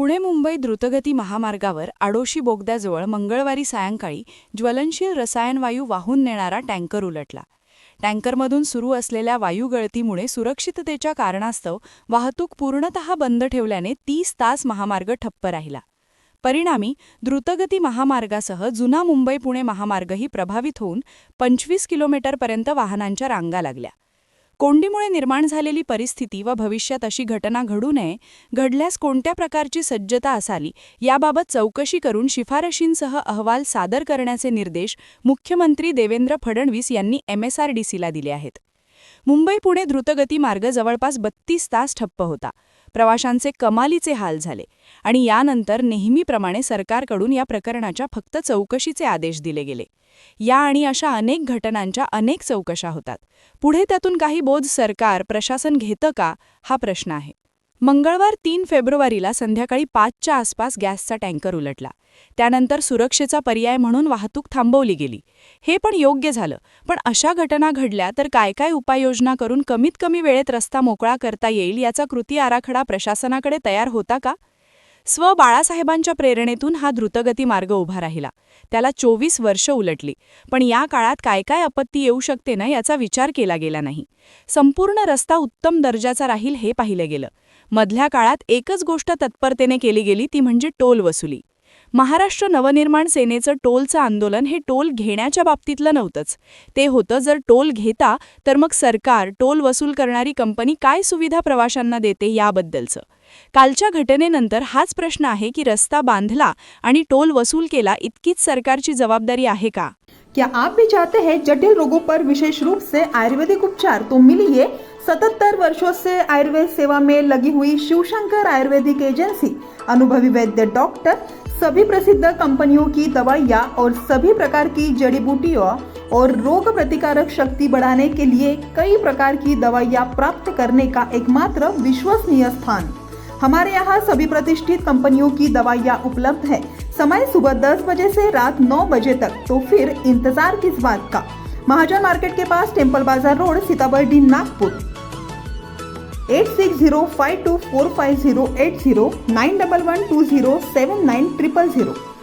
पुणे मुंबई द्रुतगती महामार्गावर आडोशी बोगद्याजवळ मंगळवारी सायंकाळी ज्वलनशील रसायनवायू वाहून नेणारा टँकर उलटला. टँकरमधून सुरू असलेल्या वायुगळतीमुळे सुरक्षिततेच्या कारणास्तव वाहतूक पूर्णतः बंद ठेवल्याने 30 तास महामार्ग ठप्प राहिला. परिणामी द्रुतगती महामार्गासह जुना मुंबई-पुणे महामार्गही प्रभावित होऊन 25 किलोमीटरपर्यंत वाहनांच्या रांगा लागल्या. कोंडीमुळे निर्माण झालेली परिस्थिती व भविष्यात अशी घटना घडू नये, घडल्यास कोणत्या प्रकारची सज्जता असावी याबाबत चौकशी करून शिफारशींसह अहवाल सादर करण्याचे निर्देश मुख्यमंत्री देवेंद्र फडणवीस यांनी MSRDCला दिले आहेत. मुंबई-पुणे द्रुतगती मार्ग जवळपास 32 तास ठप्प होता. प्रवाशांचे कमालीचे हाल झाले आणि यानंतर नेहमीप्रमाणे सरकारकडून या प्रकरणाच्या फक्त चौकशीचे आदेश दिले गेले. या आणि अशा अनेक घटनांच्या अनेक चौकशा होतात. पुढे त्यातून काही बोध सरकार, प्रशासन घेतं का, हा प्रश्न आहे. मंगळवार 3 फेब्रुवारीला संध्याकाळी 5च्या आसपास गॅसचा टँकर उलटला. त्यानंतर सुरक्षेचा पर्याय म्हणून वाहतूक थांबवली गेली. हे पण योग्य झालं. पण अशा घटना घडल्या तर काय काय उपाययोजना करून कमीत कमी वेळेत रस्ता मोकळा करता येईल याचा कृती आराखडा प्रशासनाकडे तयार होता का? बाळासाहेबांच्या प्रेरणेतून हा द्रुतगती मार्ग उभा राहिला. त्याला 24 वर्ष उलटली. पण या काळात काय काय आपत्ती येऊ शकते ना याचा विचार केला गेला नाही. संपूर्ण रस्ता उत्तम दर्जाचा राहील हे पाहिलं गेलं. मधल्या काळात एकच गोष्ट तत्परतेने केली गेली ती म्हणजे टोल वसुली. महाराष्ट्र नवनिर्माण सेनेचं टोलचं आंदोलन हे टोल घेण्याच्या बाबतीतलं नव्हतंच. ते होतं जर टोल घेता तर मग सरकार, टोल वसूल करणारी कंपनी काय सुविधा प्रवाशांना देते याबद्दलचं. कालच्या घटनेनंतर हाच प्रश्न आहे की रस्ता बांधला आणि टोल वसूल केला इतकीच सरकारची जबाबदारी आहे का? क्या आप भी चाहते हैं जटिल रोगों पर विशेष रूप से आयुर्वेदिक उपचार? तो मिलिए 77 वर्षों से आयुर्वेद सेवा में लगी हुई शिवशंकर आयुर्वेदिक एजेंसी, अनुभवी वैद्य डॉक्टर, सभी प्रसिद्ध कंपनियों की दवाइयाँ और सभी प्रकार की जड़ी बूटियों और रोग प्रतिकारक शक्ति बढ़ाने के लिए कई प्रकार की दवाइयाँ प्राप्त करने का एकमात्र विश्वसनीय स्थान. हमारे यहाँ सभी प्रतिष्ठित कंपनियों की दवाइयाँ उपलब्ध है. समय सुबह 10 बजे से रात 9 बजे तक. तो फिर इंतजार किस बात का? महाजन मार्केट के पास, टेम्पल बाजार रोड, सीताबर्डी, नागपुर. 8605245080 9112079000.